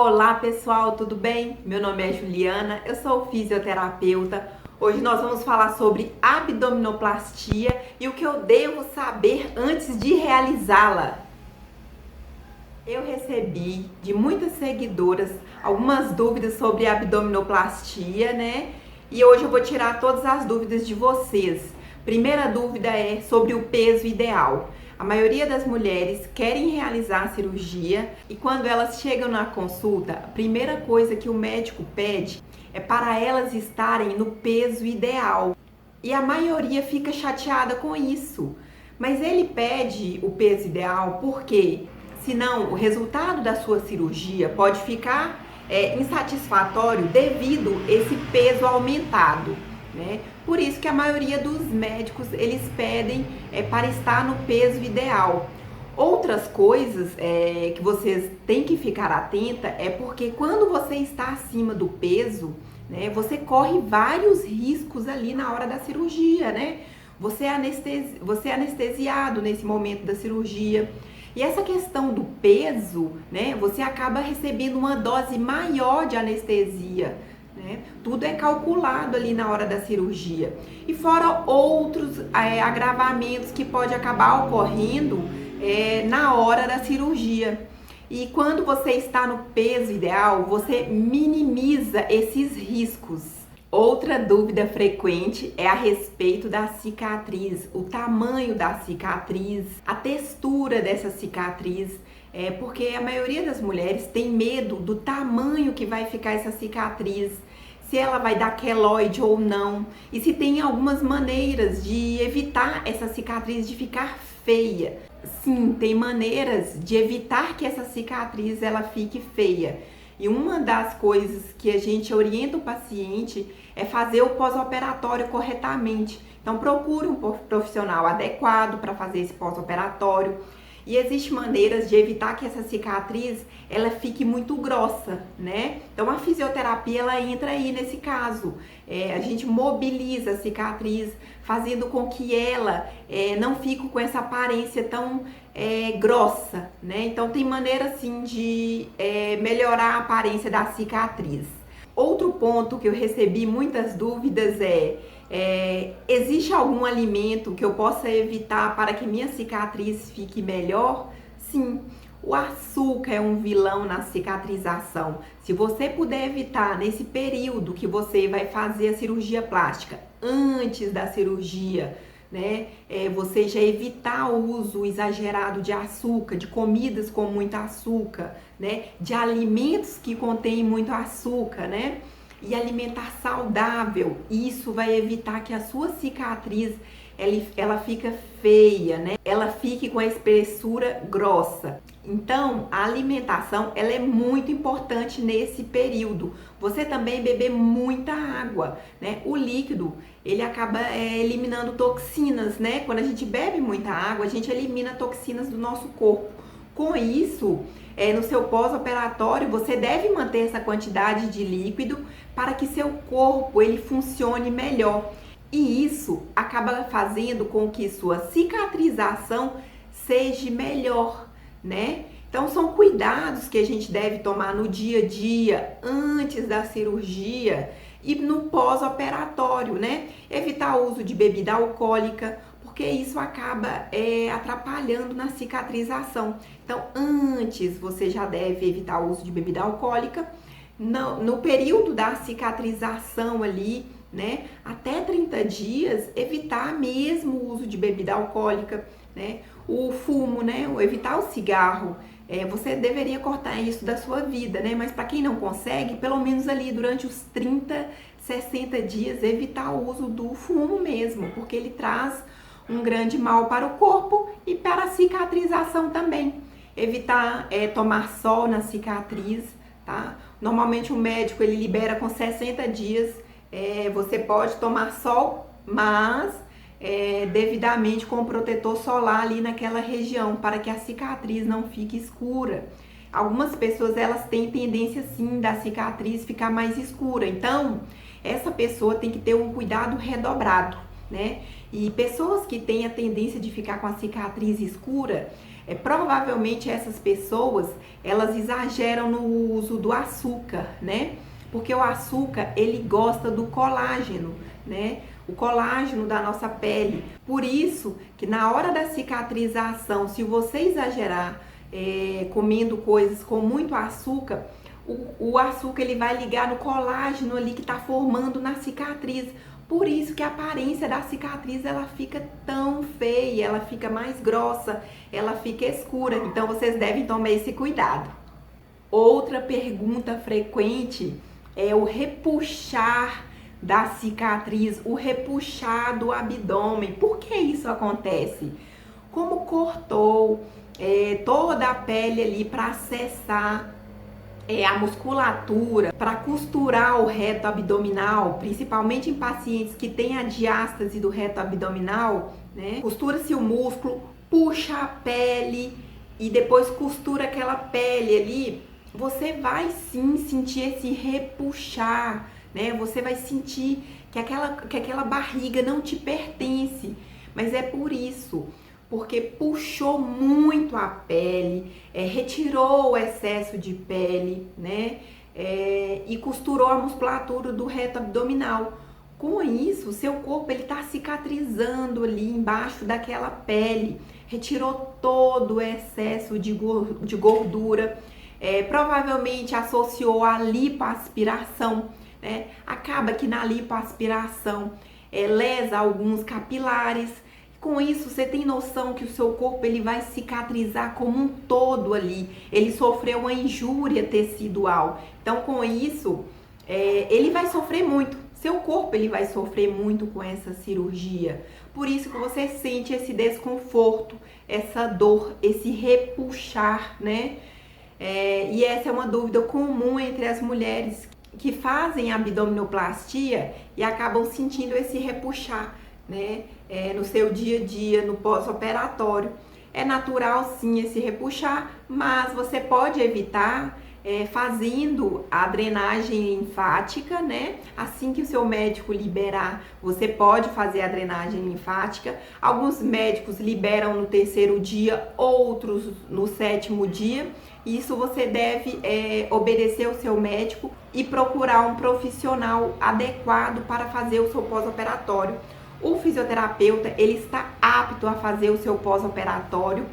Olá pessoal, tudo bem? Meu nome é Juliana, eu sou fisioterapeuta. Hoje nós vamos falar sobre abdominoplastia e o que eu devo saber antes de realizá-la. Eu recebi de muitas seguidoras algumas dúvidas sobre abdominoplastia, né? E hoje eu vou tirar todas as dúvidas de vocês. Primeira dúvida é sobre o peso ideal. A maioria das mulheres querem realizar a cirurgia e quando elas chegam na consulta, a primeira coisa que o médico pede é para elas estarem no peso ideal. E a maioria fica chateada com isso. Mas ele pede o peso ideal porque senão o resultado da sua cirurgia pode ficar insatisfatório devido a esse peso aumentado, né? Por isso que a maioria dos médicos eles pedem para estar no peso ideal. Outras coisas que vocês têm que ficar atenta é porque quando você está acima do peso, né, você corre vários riscos ali na hora da cirurgia, né? Você é anestesiado nesse momento da cirurgia. E essa questão do peso, né, você acaba recebendo uma dose maior de anestesia, né? Tudo é calculado ali na hora da cirurgia. E fora outros agravamentos que pode acabar ocorrendo na hora da cirurgia. E quando você está no peso ideal, você minimiza esses riscos. Outra dúvida frequente é a respeito da cicatriz, o tamanho da cicatriz, a textura dessa cicatriz, porque a maioria das mulheres tem medo do tamanho que vai ficar essa cicatriz, se ela vai dar queloide ou não, e se tem algumas maneiras de evitar essa cicatriz de ficar feia. Sim, tem maneiras de evitar que essa cicatriz ela fique feia. E uma das coisas que a gente orienta o paciente é fazer o pós-operatório corretamente. Então procure um profissional adequado para fazer esse pós-operatório. E existem maneiras de evitar que essa cicatriz ela fique muito grossa, né? Então a fisioterapia ela entra aí nesse caso. A gente mobiliza a cicatriz, fazendo com que ela não fique com essa aparência tão grossa, né? Então tem maneira assim de melhorar a aparência da cicatriz. Outro ponto que eu recebi muitas dúvidas existe algum alimento que eu possa evitar para que minha cicatriz fique melhor? Sim, o açúcar é um vilão na cicatrização. Se você puder evitar nesse período que você vai fazer a cirurgia plástica, antes da cirurgia, né, você já evitar o uso exagerado de açúcar, de comidas com muito açúcar, né, de alimentos que contêm muito açúcar, né, e alimentar saudável, isso vai evitar que a sua cicatriz ela fica feia, né? Ela fique com a espessura grossa. Então, a alimentação ela é muito importante nesse período. Você também beber muita água, né? O líquido, ele acaba eliminando toxinas, né? Quando a gente bebe muita água, a gente elimina toxinas do nosso corpo. Com isso, no seu pós-operatório, você deve manter essa quantidade de líquido para que seu corpo ele funcione melhor. E isso acaba fazendo com que sua cicatrização seja melhor, né? Então são cuidados que a gente deve tomar no dia a dia, antes da cirurgia e no pós-operatório, né? Evitar o uso de bebida alcoólica, porque isso acaba atrapalhando na cicatrização. Então, antes você já deve evitar o uso de bebida alcoólica. No período da cicatrização ali, né, até 30 dias, evitar mesmo o uso de bebida alcoólica, né, o fumo, né, evitar o cigarro. Você deveria cortar isso da sua vida, né, mas para quem não consegue, pelo menos ali durante os 30, 60 dias, evitar o uso do fumo mesmo, porque ele traz um grande mal para o corpo e para a cicatrização também. Evitar tomar sol na cicatriz, tá? Normalmente o médico ele libera com 60 dias, você pode tomar sol, mas devidamente com protetor solar ali naquela região, para que a cicatriz não fique escura. Algumas pessoas elas têm tendência sim da cicatriz ficar mais escura, então essa pessoa tem que ter um cuidado redobrado, né? E pessoas que têm a tendência de ficar com a cicatriz escura, Provavelmente essas pessoas, elas exageram no uso do açúcar, né? Porque o açúcar, ele gosta do colágeno, né? O colágeno da nossa pele. Por isso que na hora da cicatrização, se você exagerar comendo coisas com muito açúcar, o açúcar ele vai ligar no colágeno ali que está formando na cicatriz. Por isso que a aparência da cicatriz ela fica tão feia, ela fica mais grossa, ela fica escura. Então vocês devem tomar esse cuidado. Outra pergunta frequente é o repuxar da cicatriz, o repuxar do abdômen. Por que isso acontece? Como cortou toda a pele ali para acessar a musculatura, para costurar o reto abdominal, principalmente em pacientes que têm a diástase do reto abdominal, né? Costura-se o músculo, puxa a pele e depois costura aquela pele ali. Você vai sim sentir esse repuxar, né? Você vai sentir que aquela barriga não te pertence, mas é por isso, porque puxou muito a pele, retirou o excesso de pele, né? E costurou a musculatura do reto abdominal. Com isso, o seu corpo ele tá cicatrizando ali embaixo daquela pele, retirou todo o excesso de gordura, provavelmente associou a lipoaspiração, né? Acaba que na lipoaspiração lesa alguns capilares. Com isso, você tem noção que o seu corpo ele vai cicatrizar como um todo ali. Ele sofreu uma injúria tecidual. Então, com isso, ele vai sofrer muito. Seu corpo ele vai sofrer muito com essa cirurgia. Por isso que você sente esse desconforto, essa dor, esse repuxar, né? E essa é uma dúvida comum entre as mulheres que fazem abdominoplastia e acabam sentindo esse repuxar, né? No seu dia a dia, no pós-operatório. É natural sim esse repuxar, mas você pode evitar fazendo a drenagem linfática, né? Assim que o seu médico liberar, você pode fazer a drenagem linfática. Alguns médicos liberam no 3º dia, outros no 7º dia. Isso você deve obedecer ao seu médico e procurar um profissional adequado para fazer o seu pós-operatório. O fisioterapeuta, ele está apto a fazer o seu pós-operatório.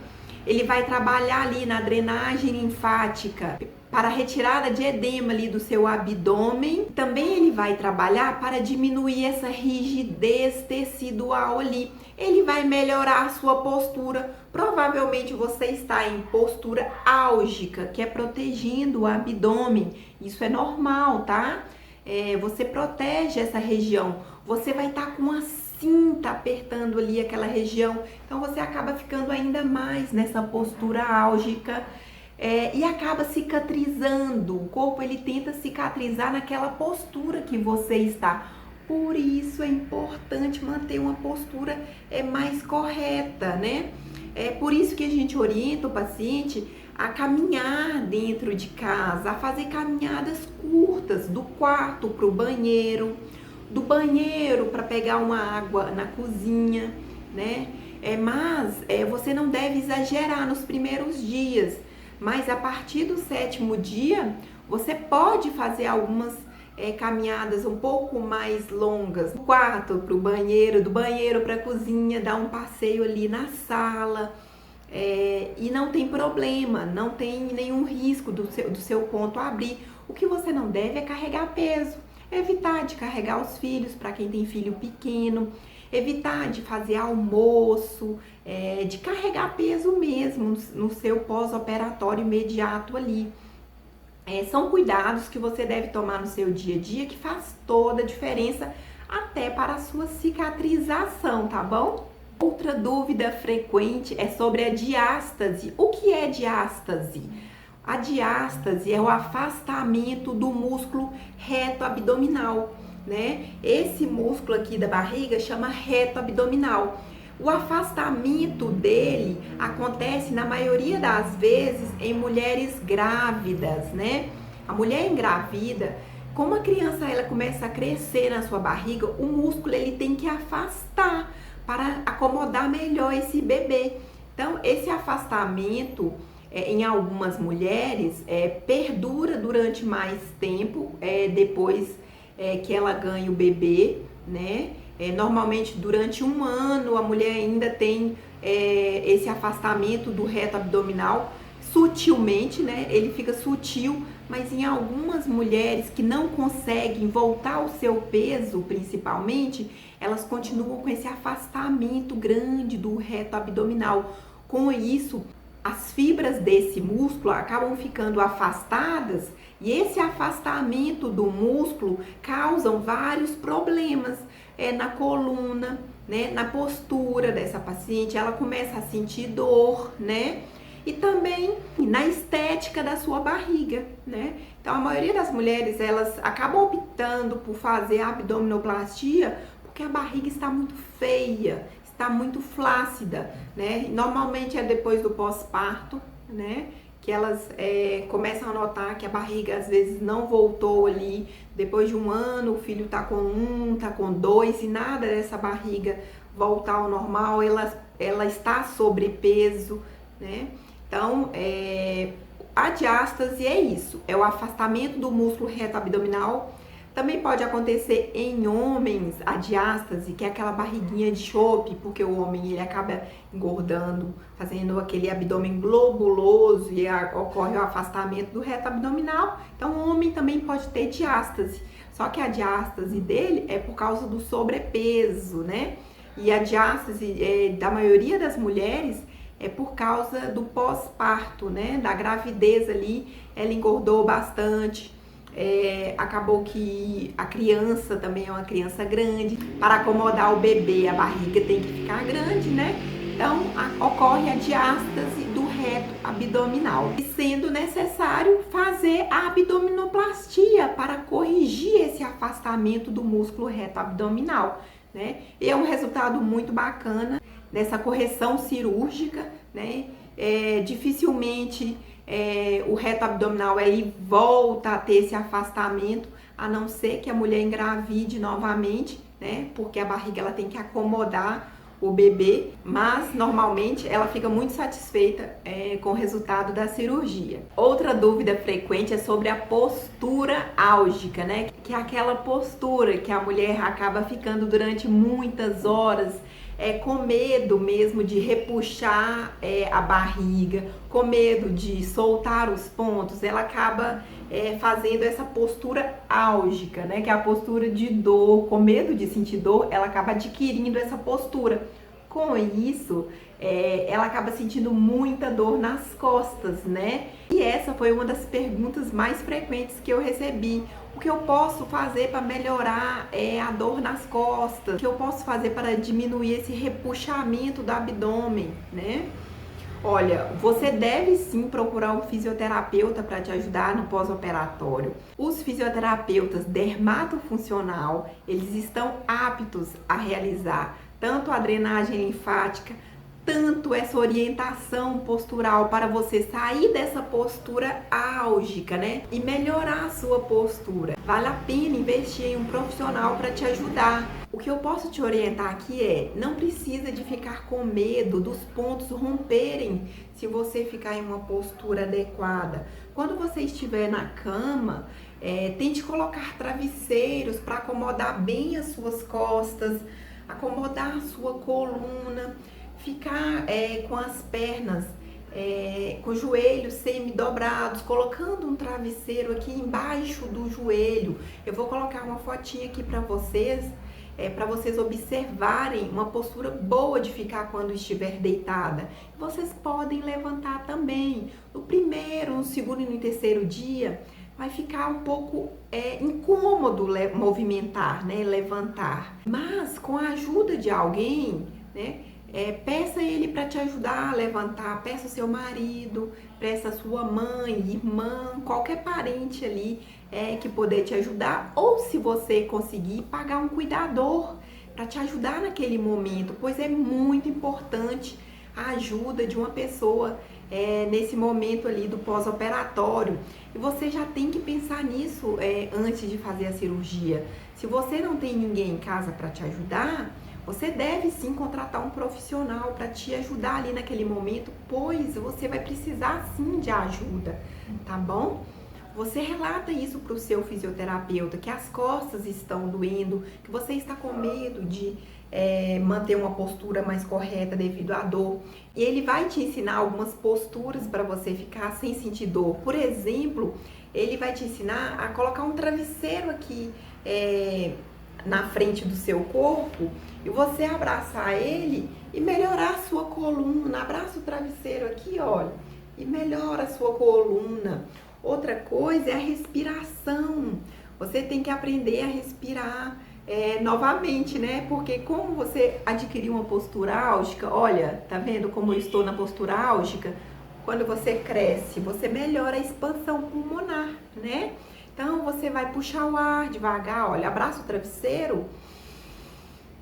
Ele vai trabalhar ali na drenagem linfática para a retirada de edema ali do seu abdômen. Também ele vai trabalhar para diminuir essa rigidez tecidual ali. Ele vai melhorar a sua postura. Provavelmente você está em postura álgica, que é protegendo o abdômen. Isso é normal, tá? Você protege essa região. Você vai estar com uma cinta apertando ali aquela região. Então você acaba ficando ainda mais nessa postura álgica. E acaba cicatrizando. O corpo ele tenta cicatrizar naquela postura que você está. Por isso é importante manter uma postura mais correta, né? É por isso que a gente orienta o paciente a caminhar dentro de casa, a fazer caminhadas curtas do quarto para o banheiro, do banheiro para pegar uma água na cozinha, né? Mas você não deve exagerar nos primeiros dias. Mas a partir do 7º dia, você pode fazer algumas caminhadas um pouco mais longas. Do quarto para o banheiro, do banheiro para a cozinha, dar um passeio ali na sala. E não tem problema, não tem nenhum risco do seu ponto abrir. O que você não deve é carregar peso. Evitar de carregar os filhos, para quem tem filho pequeno. Evitar de fazer almoço, de carregar peso mesmo no seu pós-operatório imediato ali. São cuidados que você deve tomar no seu dia a dia que faz toda a diferença até para a sua cicatrização, tá bom? Outra dúvida frequente é sobre a diástase. O que é diástase? A diástase é o afastamento do músculo reto abdominal, né? Esse músculo aqui da barriga chama reto abdominal. O afastamento dele acontece na maioria das vezes em mulheres grávidas, né? A mulher engravida, como a criança ela começa a crescer na sua barriga, o músculo ele tem que afastar para acomodar melhor esse bebê. Então, esse afastamento em algumas mulheres perdura durante mais tempo depois que ela ganha o bebê, né? Normalmente durante um ano a mulher ainda tem esse afastamento do reto abdominal sutilmente, né? Ele fica sutil, mas em algumas mulheres que não conseguem voltar ao seu peso, principalmente, elas continuam com esse afastamento grande do reto abdominal. Com isso, as fibras desse músculo acabam ficando afastadas e esse afastamento do músculo causam vários problemas na coluna, né, na postura dessa paciente. Ela começa a sentir dor, né? E também na estética da sua barriga, né? Então, a maioria das mulheres, elas acabam optando por fazer a abdominoplastia porque a barriga está muito feia, está muito flácida, né? Normalmente é depois do pós-parto, né? Que elas começam a notar que a barriga às vezes não voltou ali. Depois de um ano, o filho tá com 1, tá com 2 e nada dessa barriga voltar ao normal, ela está sobrepeso, né? Então, a diástase é isso, é o afastamento do músculo reto abdominal. Também pode acontecer em homens a diástase, que é aquela barriguinha de chope, porque o homem ele acaba engordando, fazendo aquele abdômen globuloso e ocorre o afastamento do reto abdominal. Então, o homem também pode ter diástase, só que a diástase dele é por causa do sobrepeso, né? E a diástase da maioria das mulheres é por causa do pós-parto, né? Da gravidez ali, ela engordou bastante. Acabou que a criança também é uma criança grande. Para acomodar o bebê, a barriga tem que ficar grande, né? Então, ocorre a diástase do reto abdominal. E sendo necessário fazer a abdominoplastia para corrigir esse afastamento do músculo reto abdominal, né? E é um resultado muito bacana dessa correção cirúrgica, né? Dificilmente o reto abdominal ele volta a ter esse afastamento, a não ser que a mulher engravide novamente, né? Porque a barriga ela tem que acomodar o bebê, mas normalmente ela fica muito satisfeita com o resultado da cirurgia. Outra dúvida frequente é sobre a postura álgica, né? Que é aquela postura que a mulher acaba ficando durante muitas horas com medo mesmo de repuxar a barriga, com medo de soltar os pontos. Ela acaba fazendo essa postura álgica, né? Que é a postura de dor, com medo de sentir dor, ela acaba adquirindo essa postura. Com isso, ela acaba sentindo muita dor nas costas, né? E essa foi uma das perguntas mais frequentes que eu recebi. O que eu posso fazer para melhorar a dor nas costas? O que eu posso fazer para diminuir esse repuxamento do abdômen, né? Olha, você deve sim procurar um fisioterapeuta para te ajudar no pós-operatório. Os fisioterapeutas dermatofuncional, eles estão aptos a realizar tanto a drenagem linfática, tanto essa orientação postural para você sair dessa postura álgica, né? E melhorar a sua postura. Vale a pena investir em um profissional para te ajudar. O que eu posso te orientar aqui não precisa de ficar com medo dos pontos romperem se você ficar em uma postura adequada. Quando você estiver na cama, tente colocar travesseiros para acomodar bem as suas costas, acomodar a sua coluna, ficar com as pernas, com os joelhos semi-dobrados, colocando um travesseiro aqui embaixo do joelho. Eu vou colocar uma fotinha aqui para vocês observarem uma postura boa de ficar quando estiver deitada. Vocês podem levantar também. No primeiro, no segundo e no terceiro dia, vai ficar um pouco incômodo movimentar, né? Levantar. Mas com a ajuda de alguém, né? Peça ele para te ajudar a levantar, peça o seu marido, peça a sua mãe, irmã, qualquer parente ali que puder te ajudar, ou se você conseguir, pagar um cuidador para te ajudar naquele momento, pois é muito importante a ajuda de uma pessoa nesse momento ali do pós-operatório. E você já tem que pensar nisso antes de fazer a cirurgia. Se você não tem ninguém em casa para te ajudar, você deve sim contratar um profissional para te ajudar ali naquele momento, pois você vai precisar sim de ajuda, tá bom? Você relata isso para o seu fisioterapeuta, que as costas estão doendo, que você está com medo de manter uma postura mais correta devido à dor. E ele vai te ensinar algumas posturas para você ficar sem sentir dor. Por exemplo, ele vai te ensinar a colocar um travesseiro aqui na frente do seu corpo e você abraçar ele e melhorar a sua coluna. Abraça o travesseiro aqui, olha, e melhora a sua coluna. Outra coisa é a respiração. Você tem que aprender a respirar novamente, né? Porque como você adquiriu uma postura álgica, olha, tá vendo como eu estou na postura álgica? Quando você cresce, você melhora a expansão pulmonar, né? Então, você vai puxar o ar devagar, olha, abraça o travesseiro,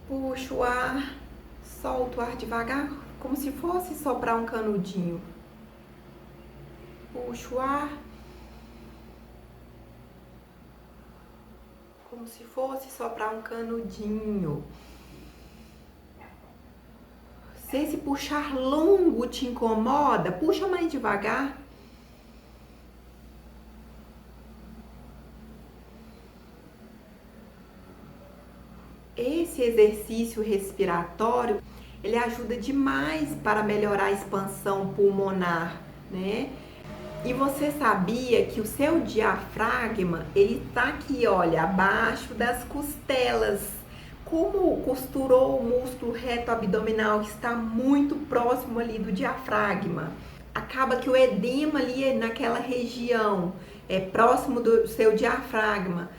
puxa o ar, solta o ar devagar, como se fosse soprar um canudinho. Puxa o ar, como se fosse soprar um canudinho. Se esse puxar longo te incomoda, puxa mais devagar. Esse exercício respiratório, ele ajuda demais para melhorar a expansão pulmonar, né? E você sabia que o seu diafragma, ele tá aqui, olha, abaixo das costelas. Como costurou o músculo reto abdominal, que está muito próximo ali do diafragma, acaba que o edema ali naquela região, próximo do seu diafragma,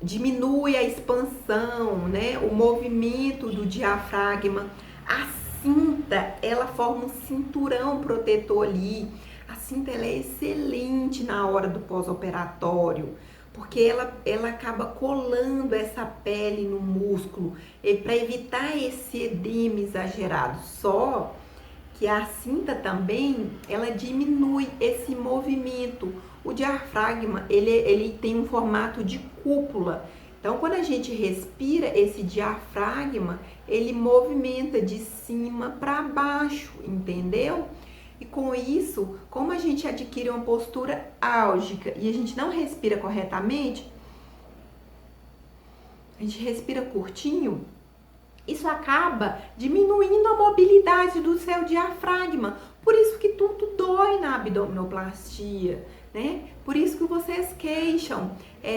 diminui a expansão, né? O movimento do diafragma. A cinta, ela forma um cinturão protetor ali. A cinta, ela é excelente na hora do pós-operatório, porque ela acaba colando essa pele no músculo para evitar esse edema exagerado. Só que a cinta também, ela diminui esse movimento. O diafragma, ele tem um formato de cúpula. Então, quando a gente respira, esse diafragma, ele movimenta de cima para baixo, entendeu? E com isso, como a gente adquire uma postura álgica e a gente não respira corretamente, a gente respira curtinho, isso acaba diminuindo a mobilidade do seu diafragma. Por isso que tudo dói na abdominoplastia, né? Por isso que vocês queixam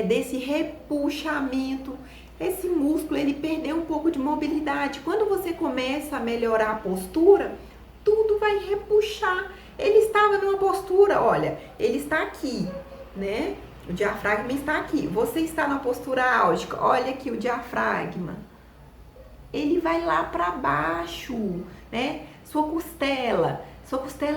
desse repuxamento. Esse músculo, ele perdeu um pouco de mobilidade. Quando você começa a melhorar a postura, tudo vai repuxar. Ele estava numa postura, olha, ele está aqui, né? O diafragma está aqui. Você está na postura álgica, olha aqui o diafragma. Ele vai lá para baixo, né? Sua costela,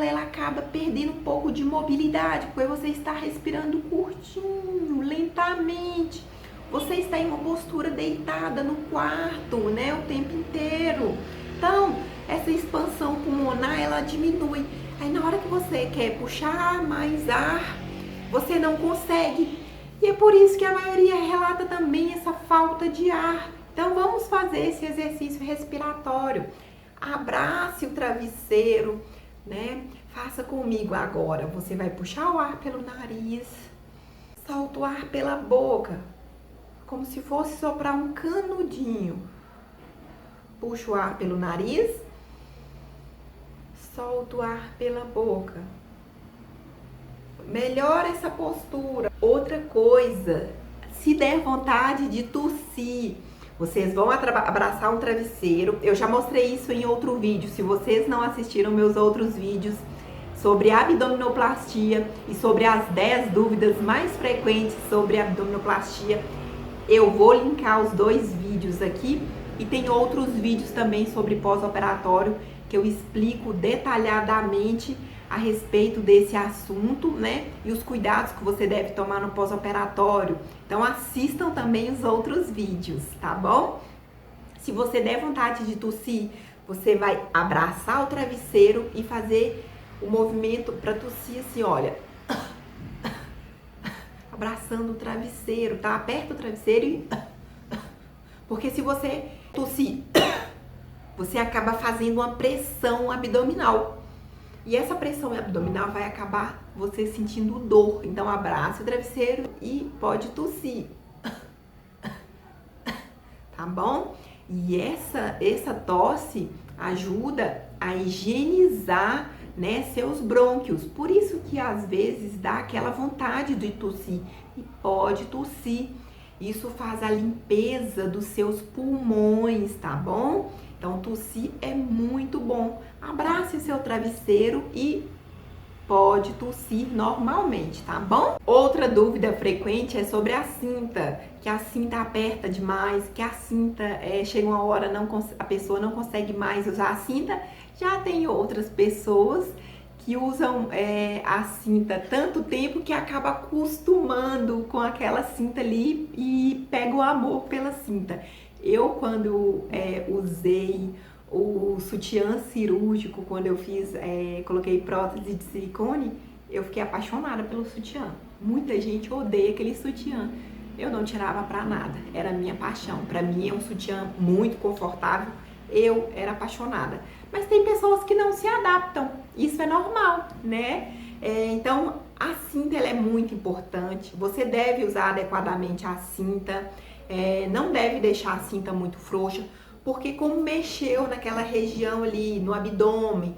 ela acaba perdendo um pouco de mobilidade, porque você está respirando curtinho, lentamente. Você está em uma postura deitada no quarto, né? O tempo inteiro. Então, essa expansão pulmonar, ela diminui. Aí na hora que você quer puxar mais ar, você não consegue. E é por isso que a maioria relata também essa falta de ar. Então vamos fazer esse exercício respiratório. Abrace o travesseiro, né? Faça comigo agora. Você vai puxar o ar pelo nariz, solta o ar pela boca, como se fosse soprar um canudinho. Puxa o ar pelo nariz, solta o ar pela boca. Melhora essa postura. Outra coisa, se der vontade de tossir, vocês vão abraçar um travesseiro. Eu já mostrei isso em outro vídeo. Se vocês não assistiram meus outros vídeos sobre abdominoplastia e sobre as 10 dúvidas mais frequentes sobre abdominoplastia, eu vou linkar os 2 vídeos aqui. E tem outros vídeos também sobre pós-operatório que eu explico detalhadamente a respeito desse assunto, né? E os cuidados que você deve tomar no pós-operatório. Então assistam também os outros vídeos, tá bom? Se você der vontade de tossir, você vai abraçar o travesseiro e fazer o movimento para tossir assim, olha. Abraçando o travesseiro, tá? Aperta o travesseiro e... Porque se você tossir, você acaba fazendo uma pressão abdominal. E essa pressão abdominal vai acabar você sentindo dor. Então abraça o travesseiro e pode tossir. Tá bom? E essa tosse ajuda a higienizar, né, seus brônquios. Por isso que às vezes dá aquela vontade de tossir. E pode tossir. Isso faz a limpeza dos seus pulmões, tá bom? Então, tossir é muito bom. Abrace seu travesseiro e pode tossir normalmente, tá bom? Outra dúvida frequente é sobre a cinta, que a cinta aperta demais, que a cinta chega uma hora a pessoa não consegue mais usar a cinta. Já tem outras pessoas que usam a cinta tanto tempo que acaba acostumando com aquela cinta ali e pega o amor pela cinta. Eu, quando usei o sutiã cirúrgico, quando eu coloquei prótese de silicone, eu fiquei apaixonada pelo sutiã. Muita gente odeia aquele sutiã. Eu não tirava pra nada, era a minha paixão. Pra mim é um sutiã muito confortável, eu era apaixonada. Mas tem pessoas que não se adaptam, isso é normal, né? Então, a cinta ela é muito importante, você deve usar adequadamente a cinta, não deve deixar a cinta muito frouxa, porque como mexeu naquela região ali, no abdômen,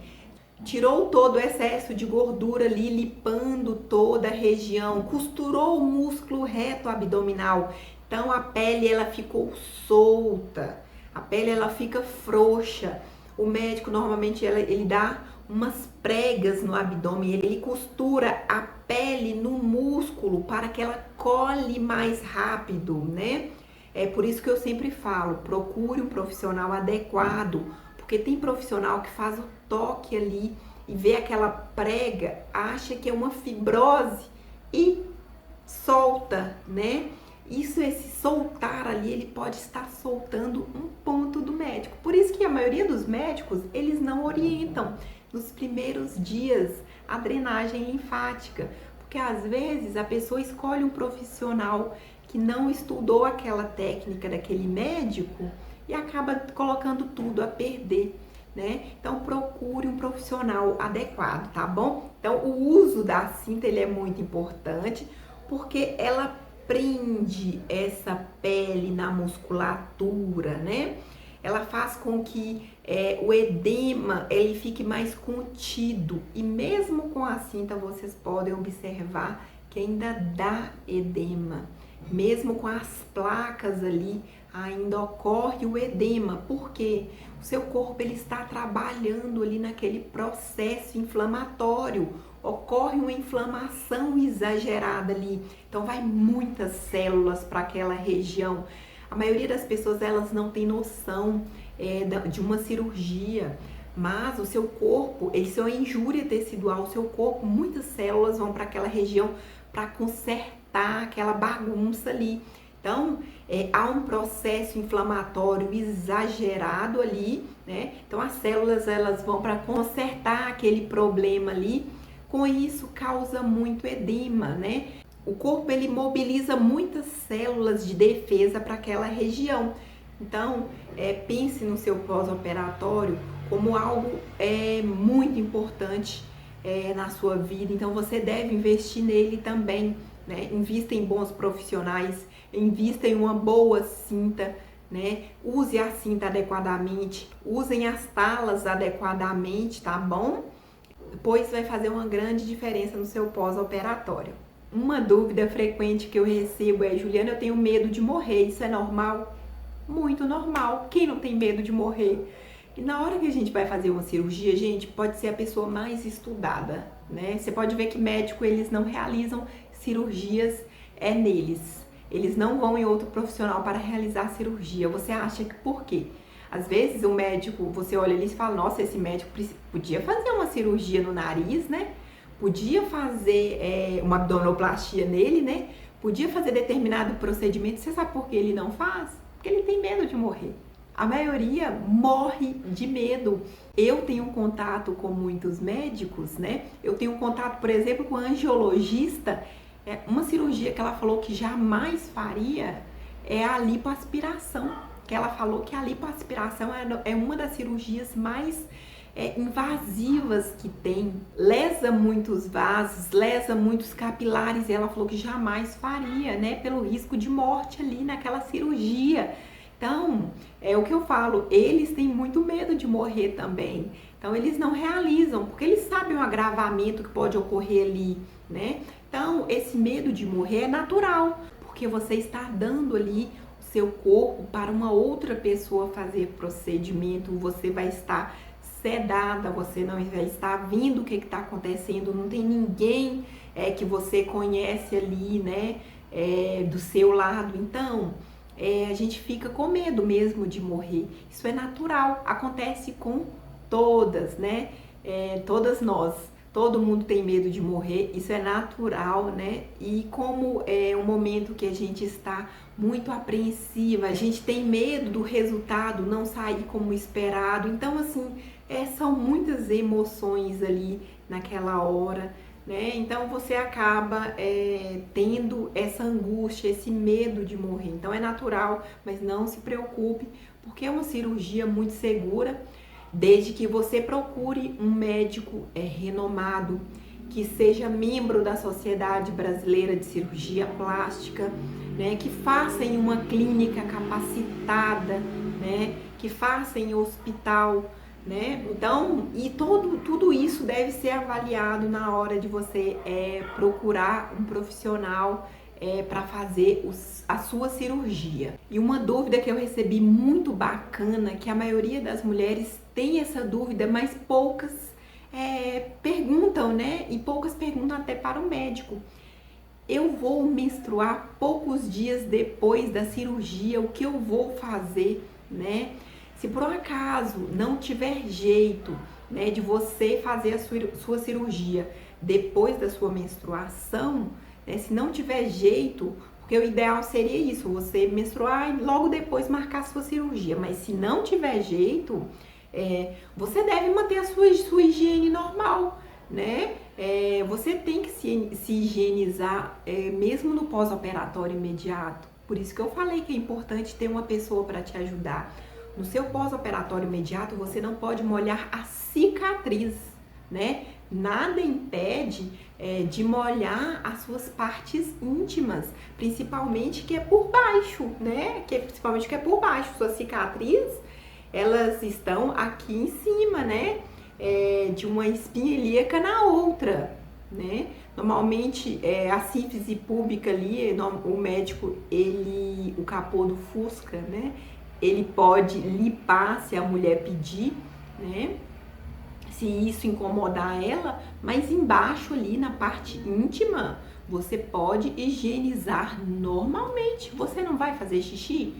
tirou todo o excesso de gordura ali, limpando toda a região, costurou o músculo reto abdominal, então a pele ela ficou solta, a pele ela fica frouxa. O médico normalmente ele dá umas pregas no abdômen, ele costura a pele no músculo para que ela cole mais rápido, né? É por isso que eu sempre falo, procure um profissional adequado, porque tem profissional que faz o toque ali e vê aquela prega, acha que é uma fibrose e solta, né? Esse soltar ali, ele pode estar soltando um ponto do médico. Por isso que a maioria dos médicos, eles não orientam nos primeiros dias a drenagem linfática, porque às vezes a pessoa escolhe um profissional que não estudou aquela técnica daquele médico e acaba colocando tudo a perder, né? Então procure um profissional adequado, tá bom? Então o uso da cinta ele é muito importante porque ela prende essa pele na musculatura, né? Ela faz com que o edema ele fique mais contido e mesmo com a cinta vocês podem observar que ainda dá edema. Mesmo com as placas ali, ainda ocorre o edema, porque o seu corpo ele está trabalhando ali naquele processo inflamatório, ocorre uma inflamação exagerada ali, então vai muitas células para aquela região. A maioria das pessoas elas não tem noção de uma cirurgia, mas o seu corpo, isso é uma injúria tecidual, o seu corpo, muitas células vão para aquela região para consertar aquela bagunça ali. Então, há um processo inflamatório exagerado ali, né? Então, as células elas vão para consertar aquele problema ali. Com isso, causa muito edema, né? O corpo ele mobiliza muitas células de defesa para aquela região. Então, pense no seu pós-operatório como algo muito importante na sua vida. Então, você deve investir nele também, né? Invista em bons profissionais, invista em uma boa cinta, né? Use a cinta adequadamente, usem as talas adequadamente, tá bom? Pois vai fazer uma grande diferença no seu pós-operatório. Uma dúvida frequente que eu recebo é: Juliana, eu tenho medo de morrer, isso é normal? Muito normal, quem não tem medo de morrer? E na hora que a gente vai fazer uma cirurgia, gente, pode ser a pessoa mais estudada, né? Você pode ver que médico, eles não realizam cirurgias neles. Eles não vão em outro profissional para realizar cirurgia. Você acha que por quê? Às vezes o médico, você olha ali e fala: nossa, esse médico podia fazer uma cirurgia no nariz, né? Podia fazer uma abdominoplastia nele, né? Podia fazer determinado procedimento. Você sabe por que ele não faz? Porque ele tem medo de morrer. A maioria morre de medo. Eu tenho um contato com muitos médicos, né? Eu tenho um contato, por exemplo, com a angiologista. Uma cirurgia que ela falou que jamais faria é a lipoaspiração. porque ela falou que a lipoaspiração é uma das cirurgias mais invasivas que tem, lesa muitos vasos, lesa muitos capilares, e ela falou que jamais faria, né, pelo risco de morte ali naquela cirurgia. Então, é o que eu falo, eles têm muito medo de morrer também. Então, eles não realizam, porque eles sabem o agravamento que pode ocorrer ali, né? Então, esse medo de morrer é natural, porque você está dando ali o seu corpo para uma outra pessoa fazer procedimento, você vai estar sedada, você não vai estar vendo o que está acontecendo, não tem ninguém que você conhece ali, né, do seu lado. Então, a gente fica com medo mesmo de morrer. Isso é natural, acontece com todas, né? Todas nós. Todo mundo tem medo de morrer, isso é natural, né? E como é um momento que a gente está muito apreensiva, a gente tem medo do resultado não sair como esperado. Então, assim, são muitas emoções ali naquela hora, né? Então você acaba tendo essa angústia, esse medo de morrer. Então é natural, mas não se preocupe, porque é uma cirurgia muito segura, desde que você procure um médico renomado, que seja membro da Sociedade Brasileira de Cirurgia Plástica, né? Que faça em uma clínica capacitada, né? Que faça em hospital, né? Então, e tudo isso deve ser avaliado na hora de você procurar um profissional para fazer a sua cirurgia. E uma dúvida que eu recebi muito bacana, que a maioria das mulheres tem essa dúvida, mas poucas perguntam, né? E poucas perguntam até para o médico. Eu vou menstruar poucos dias depois da cirurgia, o que eu vou fazer, né? Se por um acaso não tiver jeito, né, de você fazer a sua cirurgia depois da sua menstruação, né, se não tiver jeito, porque o ideal seria isso, você menstruar e logo depois marcar a sua cirurgia, mas se não tiver jeito, você deve manter a sua higiene normal, né? Você tem que se higienizar mesmo no pós-operatório imediato. Por isso que eu falei que é importante ter uma pessoa para te ajudar. No seu pós-operatório imediato, você não pode molhar a cicatriz, né? Nada impede de molhar as suas partes íntimas, principalmente que é por baixo, né? Principalmente que é por baixo. Sua cicatriz, elas estão aqui em cima, né? De uma espinha ilíaca na outra, né? Normalmente, a síntese pública ali, o médico, o capô do Fusca, né? Ele pode limpar se a mulher pedir, né? Se isso incomodar ela, mas embaixo ali na parte íntima, você pode higienizar normalmente. Você não vai fazer xixi?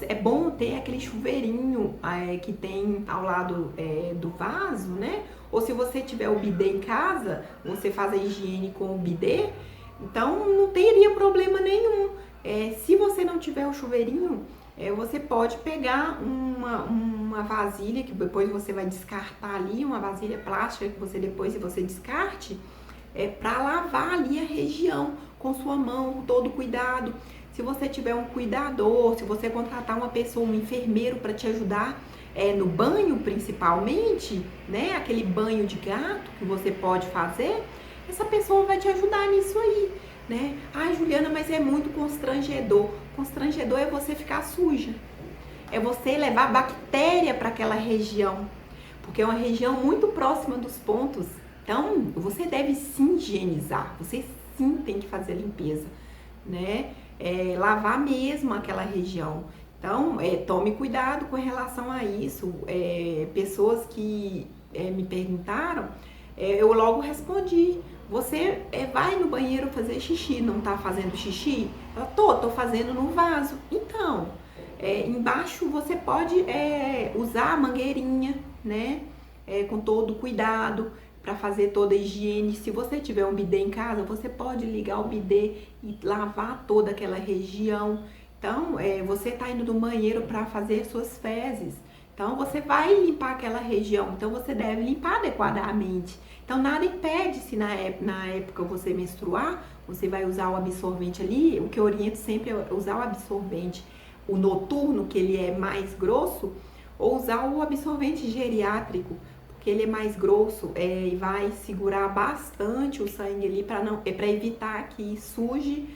É bom ter aquele chuveirinho que tem ao lado do vaso, né? Ou se você tiver o bidê em casa, você faz a higiene com o bidê, então não teria problema nenhum. Se você não tiver o chuveirinho, você pode pegar uma vasilha que depois você vai descartar ali, uma vasilha plástica que você descarte, para lavar ali a região com sua mão, com todo cuidado. Se você tiver um cuidador, se você contratar uma pessoa, um enfermeiro para te ajudar no banho principalmente, né? Aquele banho de gato que você pode fazer, essa pessoa vai te ajudar nisso aí, né? Ai, Juliana, mas é muito constrangedor. Constrangedor é você ficar suja. É você levar bactéria para aquela região, porque é uma região muito próxima dos pontos. Então, você deve se higienizar. Você sim tem que fazer a limpeza, né? Lavar mesmo aquela região. Então, tome cuidado com relação a isso. Pessoas que me perguntaram, eu logo respondi. Você vai no banheiro fazer xixi, não tá fazendo xixi? Ela, tô fazendo no vaso. Então, embaixo você pode usar a mangueirinha, né? Com todo cuidado, para fazer toda a higiene. Se você tiver um bidê em casa, você pode ligar o bidê e lavar toda aquela região. Então, você tá indo no banheiro para fazer suas fezes. Então, você vai limpar aquela região. Então, você deve limpar adequadamente. Então, nada impede se na época você menstruar, você vai usar o absorvente ali. O que eu oriento sempre é usar o absorvente. o noturno, que ele é mais grosso, ou usar o absorvente geriátrico, porque ele é mais grosso e vai segurar bastante o sangue ali para evitar que suje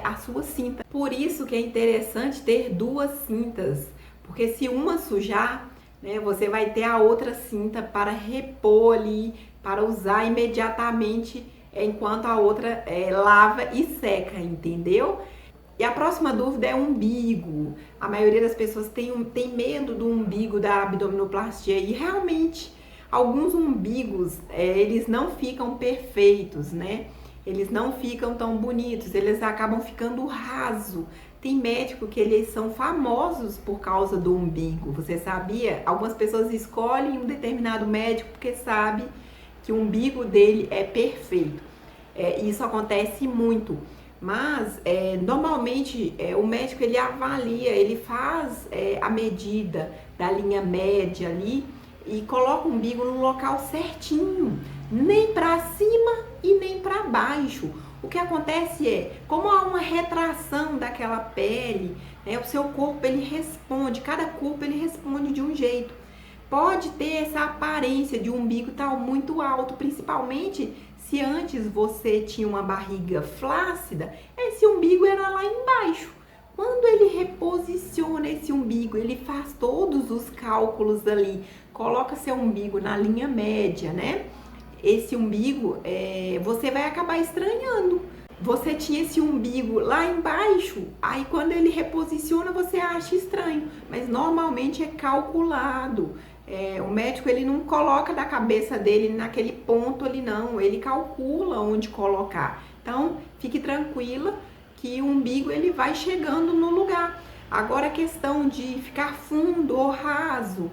a sua cinta. Por isso que é interessante ter duas cintas, porque se uma sujar, né, você vai ter a outra cinta para repor ali, para usar imediatamente enquanto a outra lava e seca, entendeu? E a próxima dúvida é umbigo. A maioria das pessoas tem medo do umbigo da abdominoplastia e realmente alguns umbigos eles não ficam perfeitos, né? Eles não ficam tão bonitos, eles acabam ficando raso. Tem médico que eles são famosos por causa do umbigo, você sabia? Algumas pessoas escolhem um determinado médico porque sabe que o umbigo dele é perfeito. Isso acontece muito. Mas normalmente o médico ele avalia, ele faz a medida da linha média ali e coloca o umbigo no local certinho, nem para cima e nem para baixo. O que acontece como há uma retração daquela pele, né, o seu corpo ele responde, cada corpo ele responde de um jeito. Pode ter essa aparência de um umbigo tal muito alto, principalmente se antes você tinha uma barriga flácida, esse umbigo era lá embaixo. Quando ele reposiciona esse umbigo, ele faz todos os cálculos ali, coloca seu umbigo na linha média, né? Esse umbigo, você vai acabar estranhando. Você tinha esse umbigo lá embaixo, aí quando ele reposiciona você acha estranho, mas normalmente é calculado. O médico ele não coloca da cabeça dele naquele ponto ali não, ele calcula onde colocar. Então fique tranquila que o umbigo ele vai chegando no lugar. Agora a questão de ficar fundo ou raso,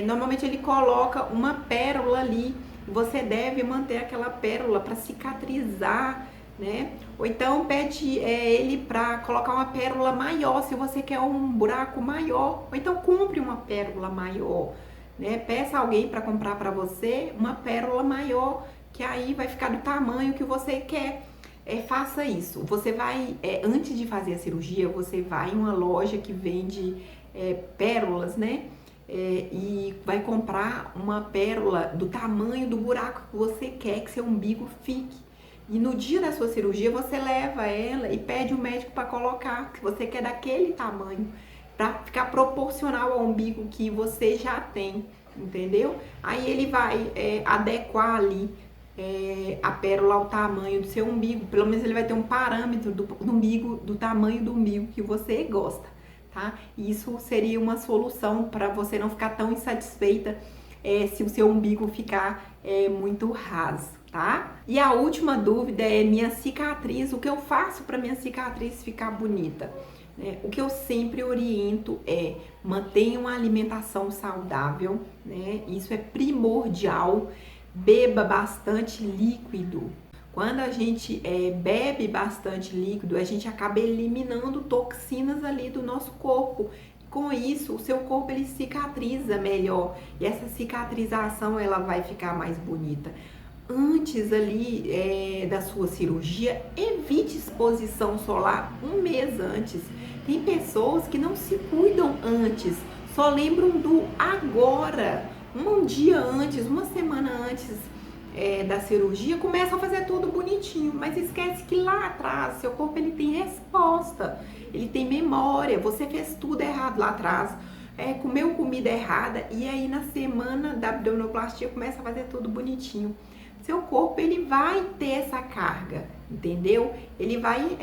normalmente ele coloca uma pérola ali, você deve manter aquela pérola para cicatrizar, né? Ou então pede ele para colocar uma pérola maior, se você quer um buraco maior, ou então compre uma pérola maior, né? Peça alguém para comprar para você uma pérola maior, que aí vai ficar do tamanho que você quer. Faça isso. Você vai, antes de fazer a cirurgia, você vai em uma loja que vende pérolas, né? E vai comprar uma pérola do tamanho do buraco que você quer que seu umbigo fique. E no dia da sua cirurgia você leva ela e pede o médico para colocar, que você quer daquele tamanho, para ficar proporcional ao umbigo que você já tem, entendeu? Aí ele vai adequar ali a pérola ao tamanho do seu umbigo, pelo menos ele vai ter um parâmetro do umbigo, do tamanho do umbigo que você gosta, tá? Isso seria uma solução para você não ficar tão insatisfeita se o seu umbigo ficar muito raso, tá? E a última dúvida é minha cicatriz, o que eu faço para minha cicatriz ficar bonita? O que eu sempre oriento mantenha uma alimentação saudável, né? Isso é primordial. Beba bastante líquido. Quando a gente bebe bastante líquido, a gente acaba eliminando toxinas ali do nosso corpo. Com isso, o seu corpo ele cicatriza melhor e essa cicatrização ela vai ficar mais bonita. Antes ali da sua cirurgia, evite exposição solar um mês antes. Tem pessoas que não se cuidam antes, só lembram do agora. Um dia antes, uma semana antes da cirurgia, começa a fazer tudo bonitinho, mas esquece que lá atrás seu corpo ele tem resposta, ele tem memória. Você fez tudo errado lá atrás, comeu comida errada e aí na semana da abdominoplastia começa a fazer tudo bonitinho. Seu corpo ele vai ter essa carga, entendeu? Ele vai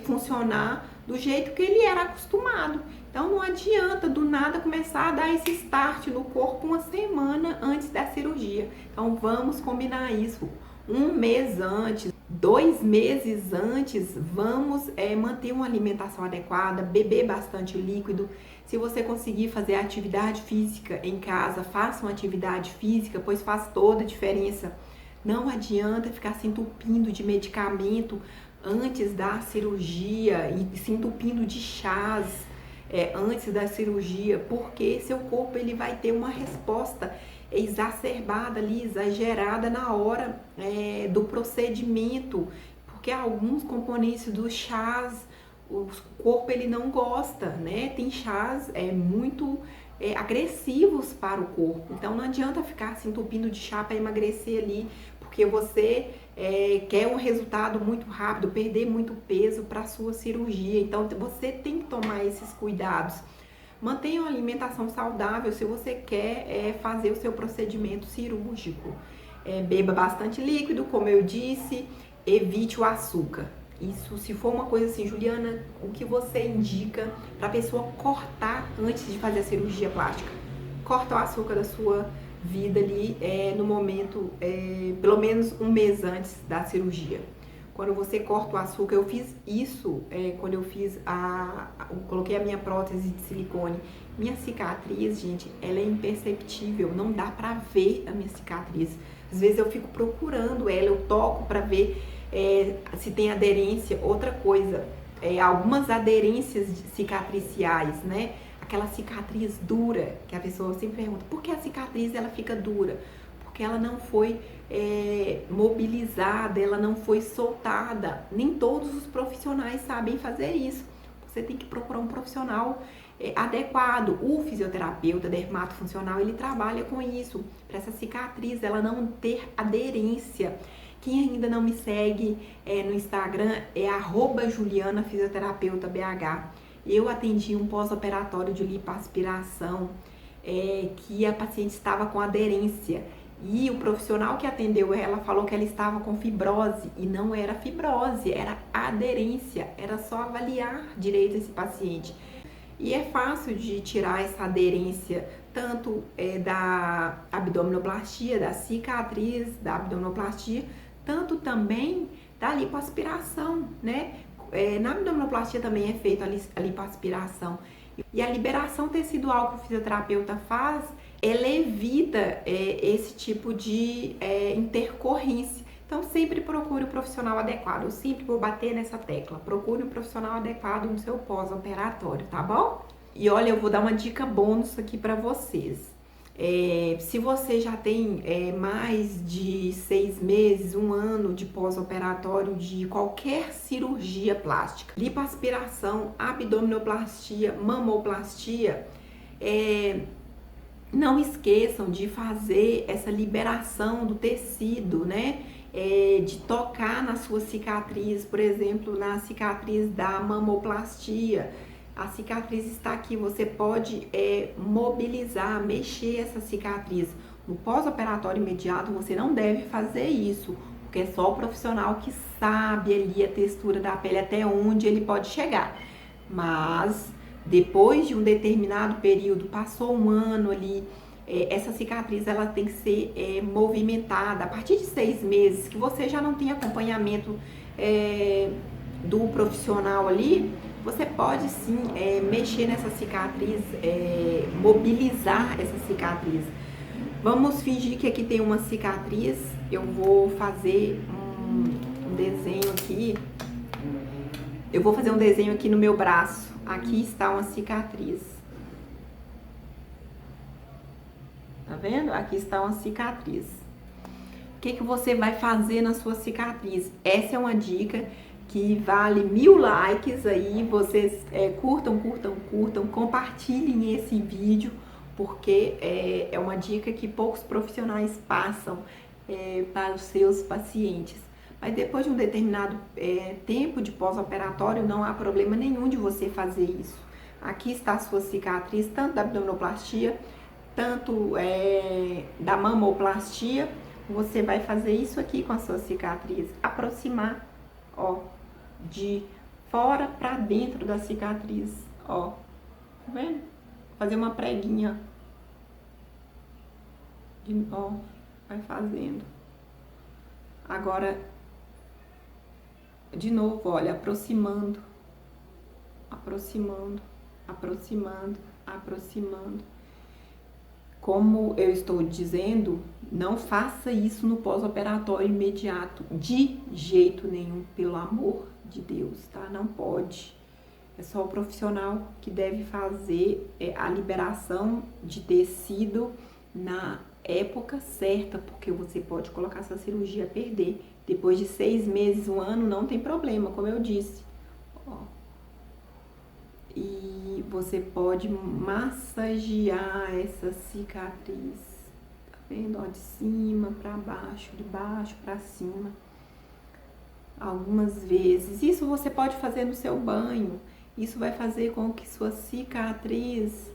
funcionar do jeito que ele era acostumado. Então não adianta do nada começar a dar esse start no corpo uma semana antes da cirurgia. Então vamos combinar isso. Um mês antes, 2 meses antes, vamos manter uma alimentação adequada, beber bastante líquido. Se você conseguir fazer atividade física em casa, faça uma atividade física, pois faz toda a diferença. Não adianta ficar se entupindo de medicamento antes da cirurgia e se entupindo de chás antes da cirurgia, porque seu corpo ele vai ter uma resposta exacerbada ali, exagerada na hora do procedimento, porque alguns componentes dos chás o corpo ele não gosta, né? Tem chás muito agressivos para o corpo. Então não adianta ficar se entupindo de chá para emagrecer ali, porque você quer um resultado muito rápido, perder muito peso para a sua cirurgia. Então você tem que tomar esses cuidados. Mantenha uma alimentação saudável se você quer fazer o seu procedimento cirúrgico. Beba bastante líquido, como eu disse, evite o açúcar. Isso, se for uma coisa assim, Juliana, o que você indica para a pessoa cortar antes de fazer a cirurgia plástica? Corta o açúcar da sua vida ali no momento, pelo menos um mês antes da cirurgia. Quando você corta o açúcar, eu fiz isso quando eu fiz coloquei a minha prótese de silicone. Minha cicatriz, gente, ela é imperceptível, não dá pra ver a minha cicatriz. Às vezes eu fico procurando ela, eu toco pra ver se tem aderência. Outra coisa, algumas aderências cicatriciais, né? Aquela cicatriz dura, que a pessoa sempre pergunta, por que a cicatriz ela fica dura? Porque ela não foi mobilizada, ela não foi soltada. Nem todos os profissionais sabem fazer isso. Você tem que procurar um profissional adequado. O fisioterapeuta dermatofuncional, ele trabalha com isso, para essa cicatriz ela não ter aderência. Quem ainda não me segue no Instagram é @JulianaFisioterapeutaBH. Eu atendi um pós-operatório de lipoaspiração que a paciente estava com aderência. E o profissional que atendeu ela falou que ela estava com fibrose, e não era fibrose, era aderência. Era só avaliar direito esse paciente. E é fácil de tirar essa aderência, tanto da abdominoplastia, da cicatriz da abdominoplastia, tanto também da lipoaspiração, né? Na abdominoplastia também é feita a lipoaspiração. E a liberação tecidual que o fisioterapeuta faz, ela evita esse tipo de intercorrência. Então sempre procure o profissional adequado. Eu sempre vou bater nessa tecla. Procure um profissional adequado no seu pós-operatório, tá bom? E olha, eu vou dar uma dica bônus aqui para vocês. Se você já tem mais de 6 meses, 1 ano de pós-operatório de qualquer cirurgia plástica, lipoaspiração, abdominoplastia, mamoplastia, não esqueçam de fazer essa liberação do tecido, né? De tocar na sua cicatriz, por exemplo, na cicatriz da mamoplastia. A cicatriz está aqui, você pode mobilizar, mexer essa cicatriz. No pós-operatório imediato, você não deve fazer isso, porque é só o profissional que sabe ali a textura da pele, até onde ele pode chegar. Mas depois de um determinado período, passou 1 ano ali, essa cicatriz ela tem que ser movimentada. A partir de 6 meses, que você já não tem acompanhamento do profissional ali, você pode sim mexer nessa cicatriz, mobilizar essa cicatriz. Vamos fingir que aqui tem uma cicatriz. Eu vou fazer um desenho aqui. Eu vou fazer um desenho aqui no meu braço. Aqui está uma cicatriz. Tá vendo? Aqui está uma cicatriz. O que você vai fazer na sua cicatriz? Essa é uma dica que vale 1000 likes aí. Vocês curtam, compartilhem esse vídeo, porque é uma dica que poucos profissionais passam para os seus pacientes. Mas depois de um determinado tempo de pós-operatório, não há problema nenhum de você fazer isso. Aqui está a sua cicatriz, tanto da abdominoplastia, tanto da mamoplastia. Você vai fazer isso aqui com a sua cicatriz, aproximar, ó, de fora para dentro da cicatriz, ó, tá vendo? Fazer uma preguinha, ó, vai fazendo. Agora, de novo, olha, aproximando, aproximando. Como eu estou dizendo, não faça isso no pós-operatório imediato, de jeito nenhum, pelo amor de Deus, tá? Não pode. É só o profissional que deve fazer a liberação de tecido na época certa, porque você pode colocar essa cirurgia a perder. Depois de 6 meses, 1 ano, não tem problema, como eu disse. Ó, e você pode massagear essa cicatriz. Tá vendo? Ó, de cima para baixo, de baixo para cima. Algumas vezes. Isso você pode fazer no seu banho. Isso vai fazer com que sua cicatriz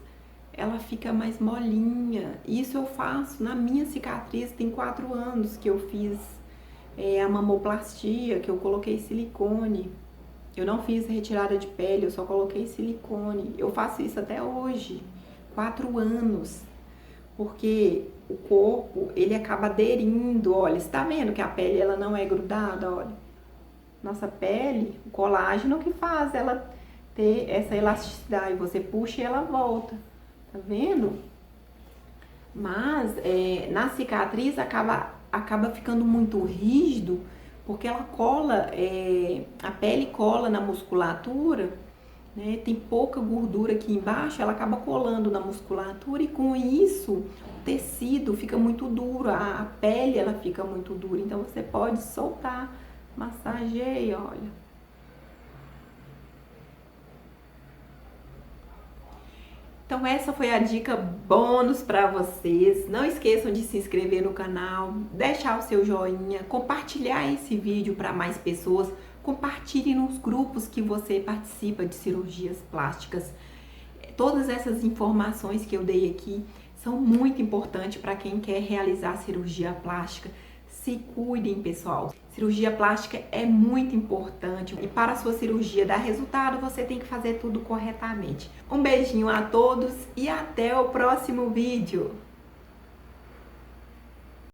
ela fica mais molinha. Isso eu faço na minha cicatriz. Tem 4 anos que eu fiz a mamoplastia, que eu coloquei silicone. Eu não fiz retirada de pele, eu só coloquei silicone. Eu faço isso até hoje, 4 anos. Porque o corpo, ele acaba aderindo. Olha, você tá vendo que a pele ela não é grudada, olha. Nossa pele, o colágeno que faz ela ter essa elasticidade. Você puxa e ela volta. Tá vendo? Mas na cicatriz acaba ficando muito rígido, porque ela cola, a pele cola na musculatura, né? Tem pouca gordura aqui embaixo, ela acaba colando na musculatura e com isso o tecido fica muito duro, a pele ela fica muito dura. Então você pode soltar, massageia, olha. Então essa foi a dica bônus para vocês. Não esqueçam de se inscrever no canal, deixar o seu joinha, compartilhar esse vídeo para mais pessoas, compartilhe nos grupos que você participa de cirurgias plásticas. Todas essas informações que eu dei aqui são muito importantes para quem quer realizar cirurgia plástica. Se cuidem, pessoal. Cirurgia plástica é muito importante e para a sua cirurgia dar resultado, você tem que fazer tudo corretamente. Um beijinho a todos e até o próximo vídeo.